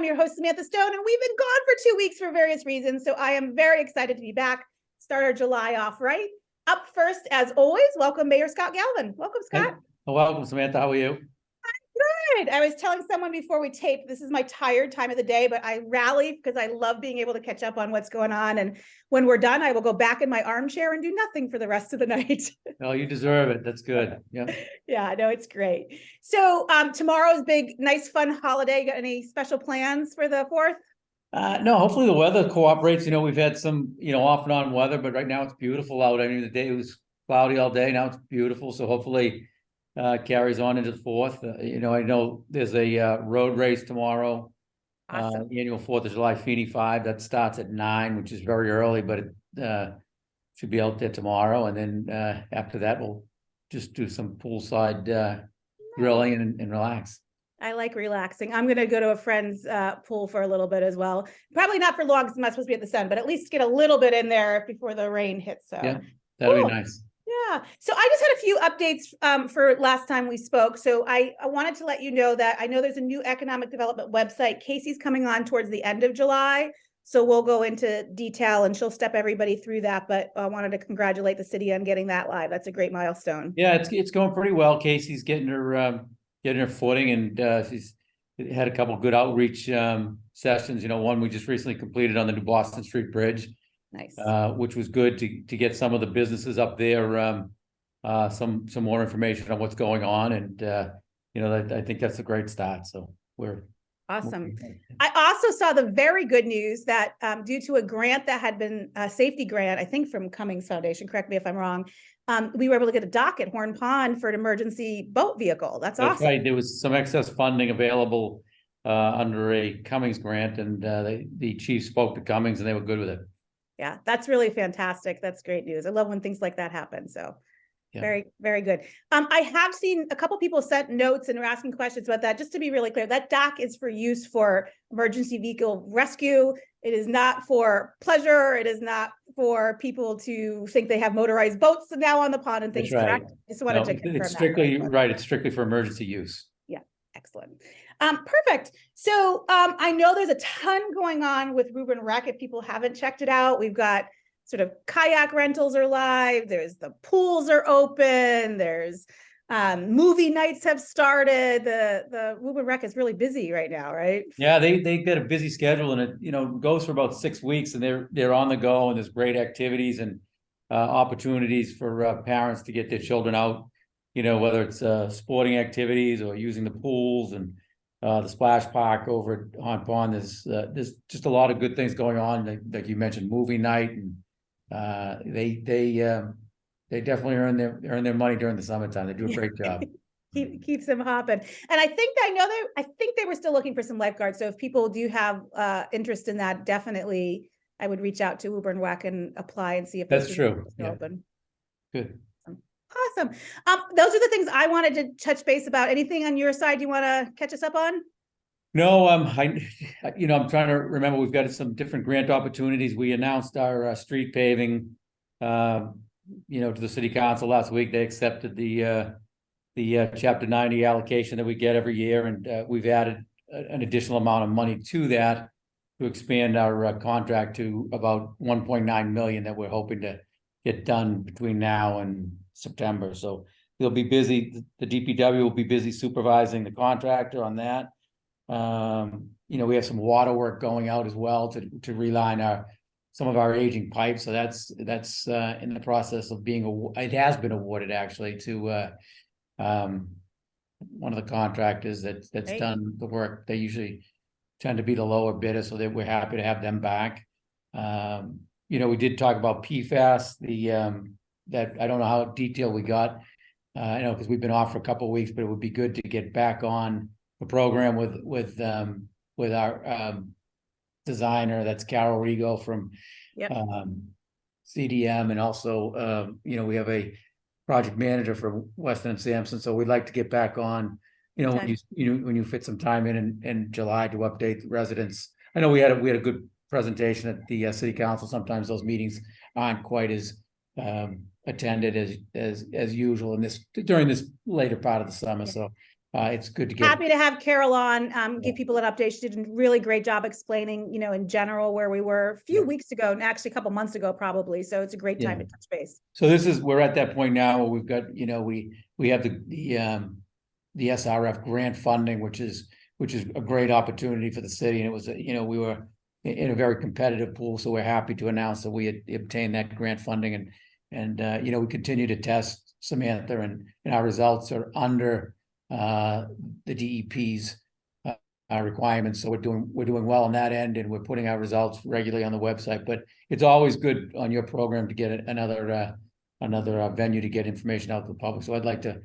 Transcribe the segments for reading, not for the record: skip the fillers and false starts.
I'm your host, Samantha Stone, and we've been gone for 2 weeks for various reasons. So I am very excited to be back. Start our July off right. Up first, as always, welcome Mayor Scott Galvin. Welcome, Scott. Hey, welcome, Samantha. How are you? Good. I was telling someone before we taped, this is my tired time of the day, but I rally because I love being able to catch up on what's going on. And when we're done, I will go back in my armchair and do nothing for the rest of the night. Oh, you deserve it. That's good. Yeah. Yeah, I know, it's great. So tomorrow's big, nice, fun holiday. You got any special plans for the 4th? No, hopefully the weather cooperates. We've had some, off and on weather, but right now it's beautiful out. I mean, the day was cloudy all day. Now it's beautiful. So hopefully carries on into the 4th. I know there's a road race tomorrow. Awesome. The annual 4th of July Feeney 5 that starts at 9, which is very early, but it should be out there tomorrow. And then after that, we'll just do some poolside grilling and relax. I like relaxing. I'm going to go to a friend's pool for a little bit as well. Probably not for long because I'm not supposed to be at the sun, but at least get a little bit in there before the rain hits. So yeah, that'll be nice. Yeah. So I just had a few updates for last time we spoke. So I wanted to let you know that I know there's a new economic development website. Casey's coming on towards the end of July. So we'll go into detail and she'll step everybody through that. But I wanted to congratulate the city on getting that live. That's a great milestone. Yeah, it's going pretty well. Casey's getting her footing, and she's had a couple of good outreach sessions. One we just recently completed on the New Boston Street Bridge. Nice. Which was good to get some of the businesses up there, some more information on what's going on. And, I think that's a great start. So we're awesome. I also saw the very good news that due to a grant that had been a safety grant, I think from Cummings Foundation, correct me if I'm wrong, we were able to get a dock at Horn Pond for an emergency boat vehicle. That's awesome. Right. There was some excess funding available under a Cummings grant, and the chief spoke to Cummings and they were good with it. Yeah, that's really fantastic. That's great news. I love when things like that happen. So yeah. Very, very good. I have seen a couple people sent notes and are asking questions about that. Just to be really clear, that dock is for use for emergency vehicle rescue. It is not for pleasure. It is not for people to think they have motorized boats now on the pond and things. That's right. Correct? Just wanted to confirm it's strictly that. Right. It's strictly for emergency use. Yeah, excellent. Perfect. So I know there's a ton going on with Woburn Rec. If people haven't checked it out, we've got sort of kayak rentals are live. There's the pools are open. There's movie nights have started. The Woburn Rec is really busy right now, right? Yeah, they get a busy schedule, and it goes for about 6 weeks, and they're on the go, and there's great activities and opportunities for parents to get their children out. Whether it's sporting activities or using the pools and the splash park over at Horn Pond. There's just a lot of good things going on. Like you mentioned, movie night, and they definitely earn their money during the summertime. They do a great job. Keeps them hopping. And I think they were still looking for some lifeguards. So if people do have interest in that, definitely I would reach out to Woburn Rec and apply and see if that's true. Yeah. Open. Good. Awesome. Those are the things I wanted to touch base about. Anything on your side you want to catch us up on? No, I'm trying to remember. We've got some different grant opportunities. We announced our street paving, to the city council last week. They accepted the Chapter 90 allocation that we get every year, and we've added an additional amount of money to that to expand our contract to about 1.9 million that we're hoping to get done between now and September. So they'll be busy. The DPW will be busy supervising the contractor on that. We have some water work going out as well to reline some of our aging pipes. So that's in the process of it has been awarded actually to one of the contractors that's Great. Done the work. They usually tend to be the lower bidder, so we're happy to have them back. We did talk about PFAS, that I don't know how detailed we got, because we've been off for a couple of weeks, but it would be good to get back on the program with our designer. That's Carol Rigo from CDM, and also we have a project manager for Weston and Sampson. So we'd like to get back on. When you fit some time in July to update the residents. I know we had a good presentation at the city council. Sometimes those meetings aren't quite as attended as usual during this later part of the summer. So it's good to get. Happy to have Carol on, give people an update. She did a really great job explaining, in general where we were a few weeks ago, and actually a couple months ago, probably. So it's a great time to touch base. So we're at that point now where we've got, we have the SRF grant funding, which is a great opportunity for the city. And it was, we were in a very competitive pool. So we're happy to announce that we had obtained that grant funding, and we continue to test, Samantha, and our results are under the DEP's requirements. So we're doing well on that end, and we're putting our results regularly on the website. But it's always good on your program to get another venue to get information out to the public. So I'd like to,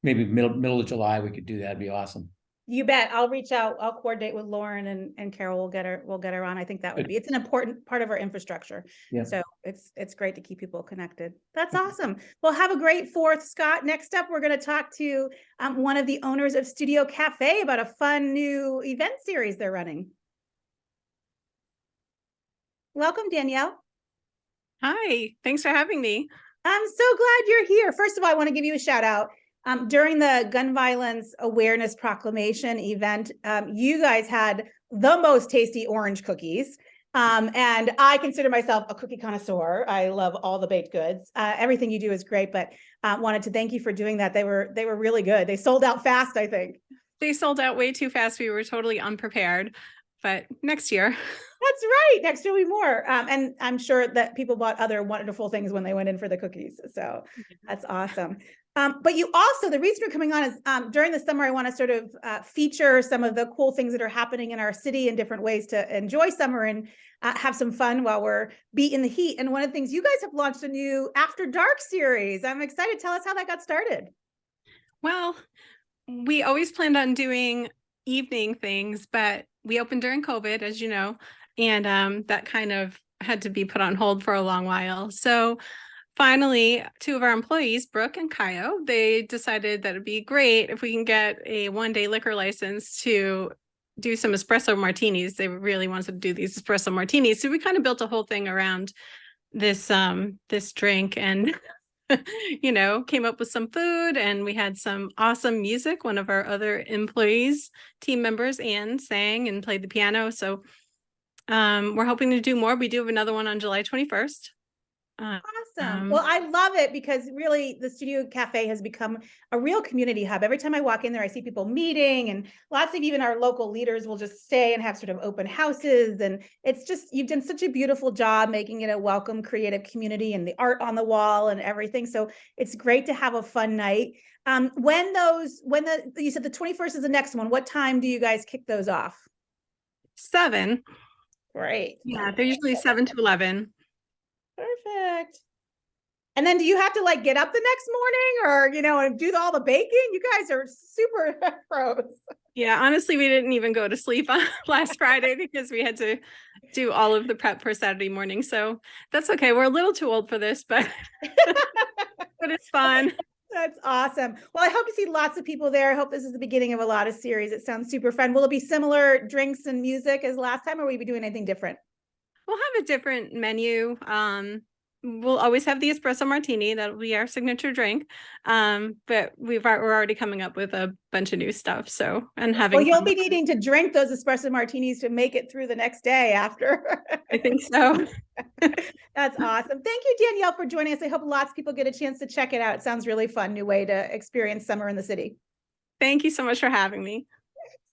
maybe middle of July, we could do that. It'd be awesome. You bet. I'll reach out. I'll coordinate with Lauren and Carol. We'll get her on. I think that would be, it's an important part of our infrastructure. Yeah. So it's great to keep people connected. That's awesome. Well, have a great 4th, Scott. Next up, we're going to talk to one of the owners of Studio Cafe about a fun new event series they're running. Welcome, Danielle. Hi, thanks for having me. I'm so glad you're here. First of all, I want to give you a shout out. During the gun violence awareness proclamation event, you guys had the most tasty orange cookies. And I consider myself a cookie connoisseur. I love all the baked goods. Everything you do is great, but wanted to thank you for doing that. They were really good. They sold out fast, I think. They sold out way too fast. We were totally unprepared, but next year. That's right. Next year will be more. And I'm sure that people bought other wonderful things when they went in for the cookies. So that's awesome. But you also, the reason you're coming on is during the summer, I want to sort of feature some of the cool things that are happening in our city in different ways to enjoy summer and have some fun while we're beating the heat. And one of the things, you guys have launched a new After Dark series. I'm excited. Tell us how that got started. Well, we always planned on doing evening things, but we opened during COVID, as you know, and that kind of had to be put on hold for a long while. So finally, 2 of our employees, Brooke and Kaio, they decided that it'd be great if we can get a 1-day liquor license to do some espresso martinis. They really wanted to do these espresso martinis. So we kind of built a whole thing around this drink, and came up with some food, and we had some awesome music. One of our other employees, team members, Anne, sang and played the piano. So we're hoping to do more. We do have another one on July 21st. Awesome. Well, I love it because really the Studio Cafe has become a real community hub. Every time I walk in there, I see people meeting, and lots of even our local leaders will just stay and have sort of open houses. And it's just, you've done such a beautiful job making it a welcome, creative community, and the art on the wall and everything. So it's great to have a fun night. You said the 21st is the next one. What time do you guys kick those off? 7. Great. Yeah, they're usually 7 to 11. Perfect. And then do you have to like get up the next morning or, and do all the baking? You guys are super pros. Yeah, honestly, we didn't even go to sleep on last Friday because we had to do all of the prep for Saturday morning. So that's okay. We're a little too old for this, but but it's fun. That's awesome. Well, I hope to see lots of people there. I hope this is the beginning of a lot of series. It sounds super fun. Will it be similar drinks and music as last time, or will we be doing anything different? We'll have a different menu. We'll always have the espresso martini. That'll be our signature drink. But we're already coming up with a bunch of new stuff. So, and having. Well, you'll be needing to drink those espresso martinis to make it through the next day after. I think so. That's awesome. Thank you, Danielle, for joining us. I hope lots of people get a chance to check it out. It sounds really fun. New way to experience summer in the city. Thank you so much for having me.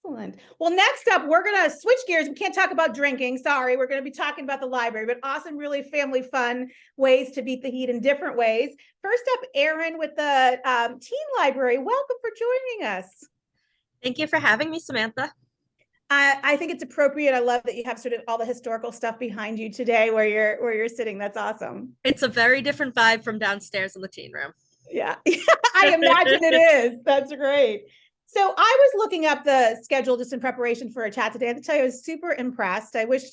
Excellent. Well, next up, we're going to switch gears. We can't talk about drinking. Sorry. We're going to be talking about the library, but awesome, really family fun ways to beat the heat in different ways. First up, Erin with the teen library. Welcome for joining us. Thank you for having me, Samantha. I think it's appropriate. I love that you have sort of all the historical stuff behind you today where you're sitting. That's awesome. It's a very different vibe from downstairs in the teen room. Yeah, I imagine it is. That's great. So I was looking up the schedule just in preparation for a chat today. I have to tell you, I was super impressed. I wish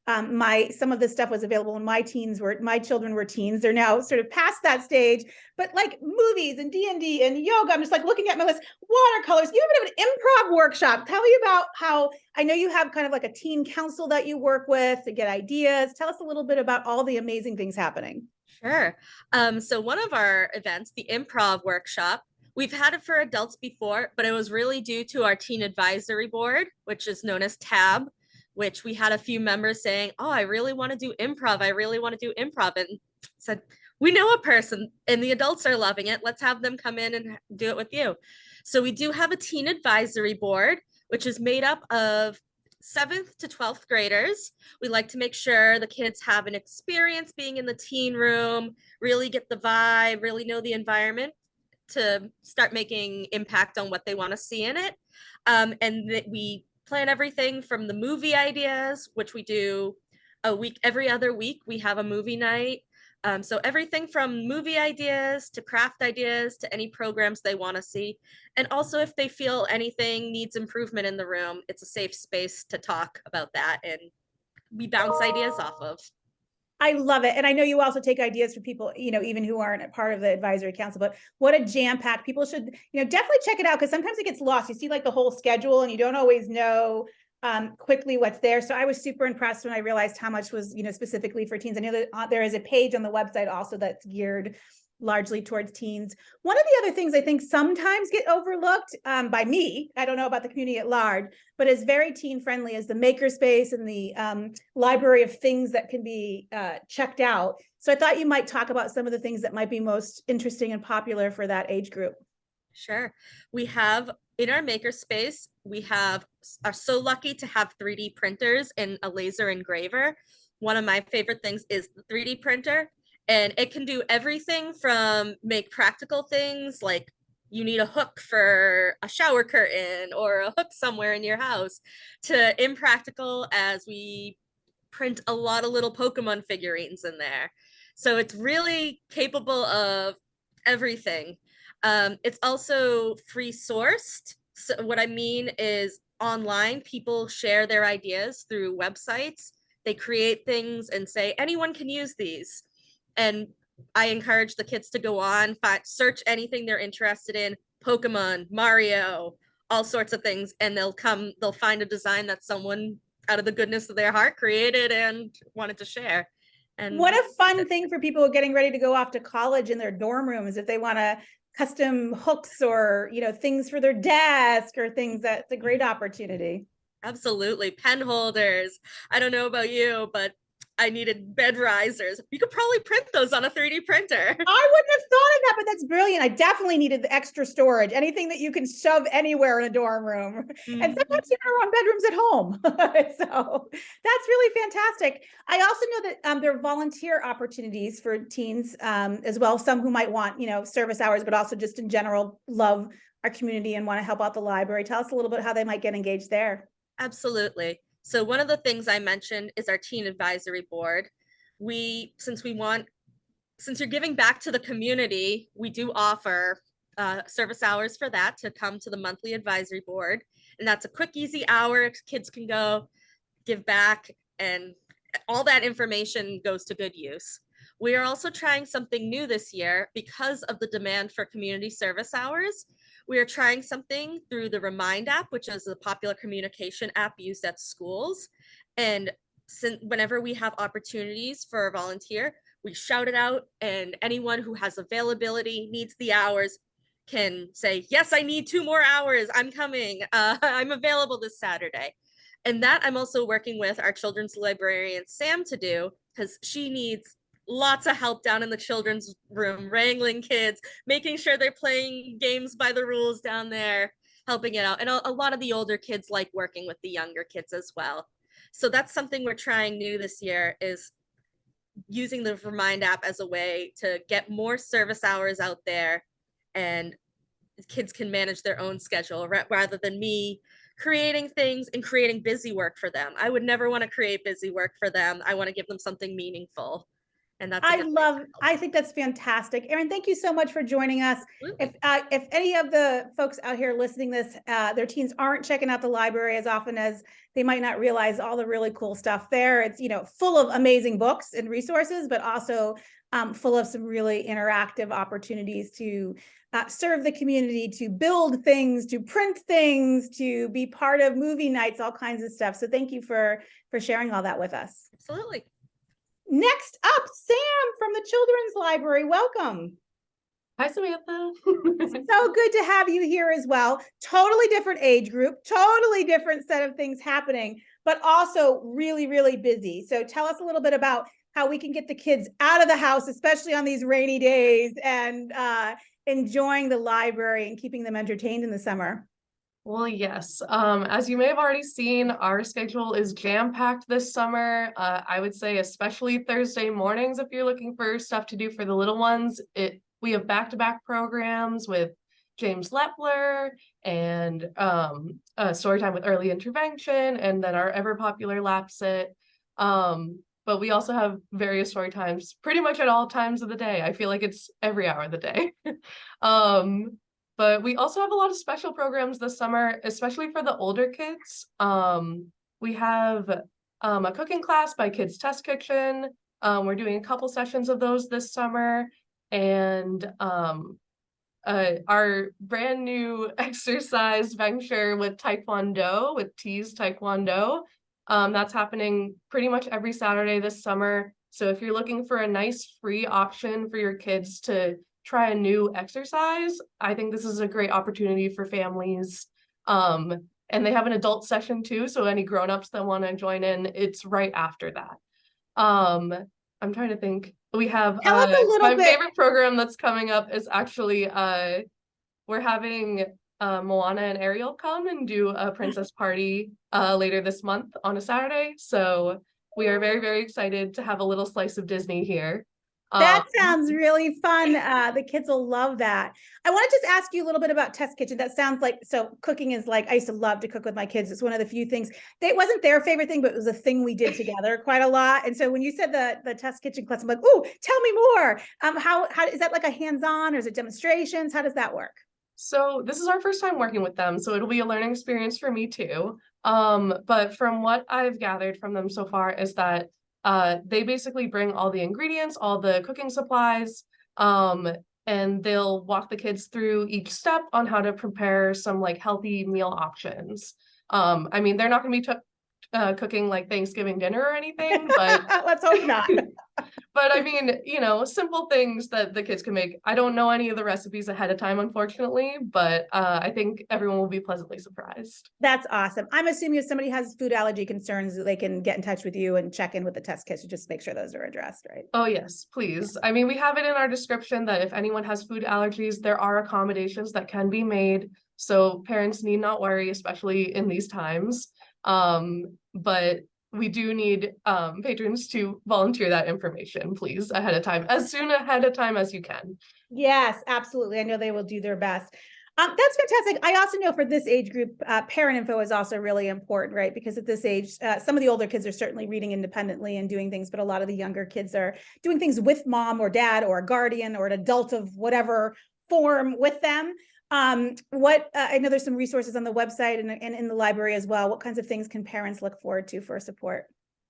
some of this stuff was available when my children were teens. They're now sort of past that stage, but like movies and D&D and yoga, I'm just like looking at my list, watercolors. You even have an improv workshop. Tell me about how, I know you have kind of like a teen council that you work with to get ideas. Tell us a little bit about all the amazing things happening. Sure. So one of our events, the improv workshop, We've had it for adults before, but it was really due to our teen advisory board, which is known as TAB, which we had a few members saying, oh, I really want to do improv. I really want to do improv. And said, we know a person and the adults are loving it. Let's have them come in and do it with you. So we do have a teen advisory board, which is made up of 7th to 12th graders. We like to make sure the kids have an experience being in the teen room, really get the vibe, really know the environment to start making impact on what they want to see in it. And that we plan everything from the movie ideas, which we do a week, every other week, we have a movie night. So everything from movie ideas to craft ideas to any programs they want to see. And also if they feel anything needs improvement in the room, it's a safe space to talk about that. And we bounce ideas off of. I love it. And I know you also take ideas from people, even who aren't a part of the advisory council, but what a jam-packed, people should, definitely check it out, because sometimes it gets lost. You see like the whole schedule and you don't always know quickly what's there. So I was super impressed when I realized how much was, specifically for teens. I know that there is a page on the website also that's geared largely towards teens. One of the other things I think sometimes get overlooked by me, I don't know about the community at large, but is very teen friendly, is the makerspace and the library of things that can be checked out. So I thought you might talk about some of the things that might be most interesting and popular for that age group. Sure. We have in our makerspace, we are so lucky to have 3D printers and a laser engraver. One of my favorite things is the 3D printer, and it can do everything from make practical things like you need a hook for a shower curtain or a hook somewhere in your house, to impractical as we print a lot of little Pokemon figurines in there. So it's really capable of everything. It's also free sourced. So what I mean is online, people share their ideas through websites. They create things and say, anyone can use these. And I encourage the kids to go on, search anything they're interested in, Pokemon, Mario, all sorts of things. And they'll find a design that someone out of the goodness of their heart created and wanted to share. And what a fun thing for people getting ready to go off to college in their dorm rooms, if they want to custom hooks or things for their desk or things. That's a great opportunity. Absolutely. Pen holders. I don't know about you, but I needed bed risers. You could probably print those on a 3D printer. I wouldn't have thought of that, but that's brilliant. I definitely needed the extra storage, anything that you can shove anywhere in a dorm room. Mm-hmm. And sometimes you don't run bedrooms at home. So that's really fantastic. I also know that there are volunteer opportunities for teens as well. Some who might want, service hours, but also just in general love our community and want to help out the library. Tell us a little bit how they might get engaged there. Absolutely. So one of the things I mentioned is our teen advisory board. Since you're giving back to the community, we do offer service hours for that to come to the monthly advisory board. And that's a quick, easy hour. Kids can go give back, and all that information goes to good use. We are also trying something new this year because of the demand for community service hours. We are trying something through the Remind app, which is a popular communication app used at schools. And whenever we have opportunities for a volunteer, we shout it out, and anyone who has availability, needs the hours, can say, yes, I need 2 more hours. I'm coming. I'm available this Saturday. And that I'm also working with our children's librarian, Sam, to do, because she needs lots of help down in the children's room, wrangling kids, making sure they're playing games by the rules down there, helping it out. And a lot of the older kids like working with the younger kids as well. So that's something we're trying new this year, is using the Remind app as a way to get more service hours out there, and kids can manage their own schedule rather than me creating things and creating busy work for them. I would never want to create busy work for them. I want to give them something meaningful. And that's I think that's fantastic. Erin, thank you so much for joining us. If any of the folks out here listening this, their teens aren't checking out the library as often as they might not realize all the really cool stuff there. It's, full of amazing books and resources, but also full of some really interactive opportunities to serve the community, to build things, to print things, to be part of movie nights, all kinds of stuff. So thank you for sharing all that with us. Absolutely. Next up, Sam from the Children's Library. Welcome. Hi, Samantha. So good to have you here as well. Totally different age group, totally different set of things happening, but also really, really busy. So tell us a little bit about how we can get the kids out of the house, especially on these rainy days, and enjoying the library and keeping them entertained in the summer. Well, yes. As you may have already seen, our schedule is jam-packed this summer. I would say especially Thursday mornings if you're looking for stuff to do for the little ones. We have back-to-back programs with James Lepler and story time with early intervention, and then our ever popular lap sit. But we also have various story times pretty much at all times of the day. I feel like it's every hour of the day. But we also have a lot of special programs this summer, especially for the older kids. We have a cooking class by Kids Test Kitchen. We're doing a couple sessions of those this summer. And our brand new exercise venture with Taekwondo, with Tees Taekwondo. That's happening pretty much every Saturday this summer. So if you're looking for a nice free option for your kids to try a new exercise, I think this is a great opportunity for families. And they have an adult session too, so any grown-ups that want to join in, it's right after that. I'm trying to think. We have Tell us a little my bit. favorite program that's coming up is actually we're having Moana and Ariel come and do a princess party later this month on a Saturday. So we are very, very excited to have a little slice of Disney here. That sounds really fun. The kids will love that. I want to just ask you a little bit about Test Kitchen. That sounds like, so cooking is like, I used to love to cook with my kids. It's one of the few things, it wasn't their favorite thing, but it was a thing we did together quite a lot. And so when you said the Test Kitchen class, I'm like, oh, tell me more. How is that, like a hands-on, or is it demonstrations? How does that work? So this is our first time working with them, so it'll be a learning experience for me too. But from what I've gathered from them so far is that they basically bring all the ingredients, all the cooking supplies, and they'll walk the kids through each step on how to prepare some like healthy meal options. I mean, they're not going to be cooking like Thanksgiving dinner or anything, but let's hope not. But I mean, you know, simple things that the kids can make. I don't know any of the recipes ahead of time, unfortunately, but I think everyone will be pleasantly surprised. That's awesome. I'm assuming if somebody has food allergy concerns, they can get in touch with you and check in with the Test Kitchen, just make sure those are addressed, right? Oh, yes, please. I mean, we have it in our description that if anyone has food allergies, there are accommodations that can be made. So parents need not worry, especially in these times. But we do need patrons to volunteer that information, please, ahead of time, as soon ahead of time as you can. Yes, absolutely. I know they will do their best. That's fantastic. I also know for this age group, parent info is also really important, right? Because at this age, some of the older kids are certainly reading independently and doing things, but a lot of the younger kids are doing things with mom or dad or a guardian or an adult of whatever form with them. I know there's some resources on the website and in the library as well. What kinds of things can parents look forward to for support?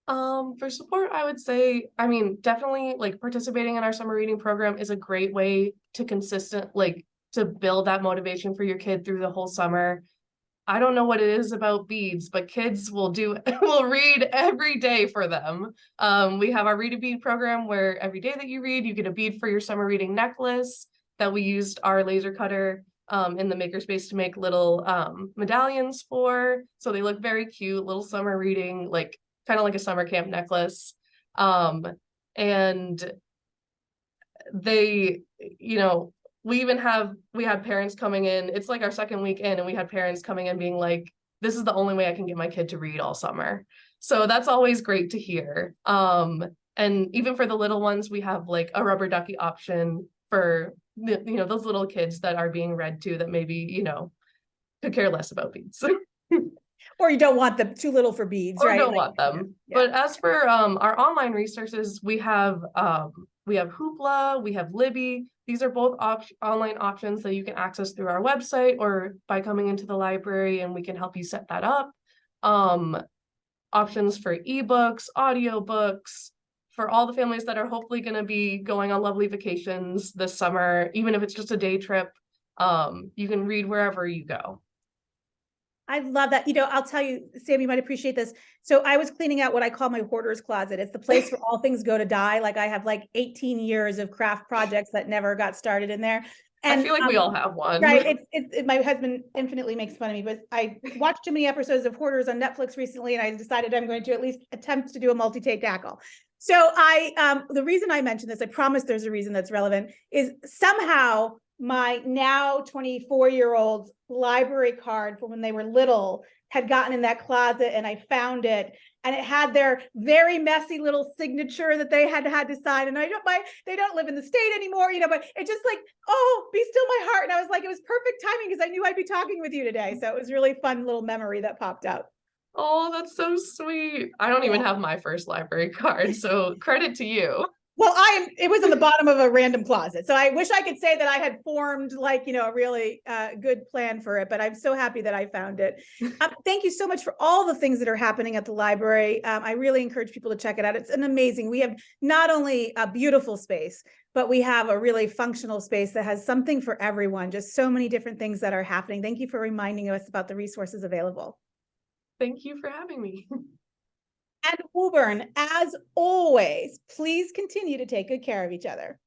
For support, I would say, I mean, definitely like participating in our summer reading program is a great way to to build that motivation for your kid through the whole summer. I don't know what it is about beads, but kids will read every day for them. We have our Read a Bead program where every day that you read, you get a bead for your summer reading necklace that we used our laser cutter in the makerspace to make little medallions for. So they look very cute, little summer reading, like kind of like a summer camp necklace. And they, you know, we had parents coming in, it's like our second week in, and we had parents coming in being like, this is the only way I can get my kid to read all summer. So that's always great to hear. And even for the little ones, we have like a rubber ducky option for those little kids that are being read to that maybe, could care less about beads. Or you don't want them too little for beads, or right? Don't want them. Yeah. But as for our online resources, we have Hoopla, we have Libby. These are both online options that you can access through our website or by coming into the library, and we can help you set that up. Options for ebooks, audiobooks, for all the families that are hopefully going to be going on lovely vacations this summer, even if it's just a day trip, you can read wherever you go. I love that. You know, I'll tell you, Sam, you might appreciate this. So I was cleaning out what I call my hoarder's closet. It's the place where all things go to die. Like I have like 18 years of craft projects that never got started in there. And I feel like we all have one. right. My husband infinitely makes fun of me, but I watched too many episodes of Hoarders on Netflix recently, and I decided I'm going to at least attempt to do a multi-take tackle. So the reason I mentioned this, I promise there's a reason that's relevant, is somehow my now 24-year-old library card from when they were little had gotten in that closet, and I found it, and it had their very messy little signature that they had to sign. And they don't live in the state anymore, you know, but it just like, oh, be still my heart. And I was like, it was perfect timing because I knew I'd be talking with you today. So it was really fun little memory that popped up. Oh, that's so sweet. I don't even have my first library card, so credit to you. Well, it was in the bottom of a random closet. So I wish I could say that I had formed like, you know, a really good plan for it, but I'm so happy that I found it. Thank you so much for all the things that are happening at the library. I really encourage people to check it out. It's an amazing, we have not only a beautiful space, but we have a really functional space that has something for everyone. Just so many different things that are happening. Thank you for reminding us about the resources available. Thank you for having me. And Woburn, as always, please continue to take good care of each other.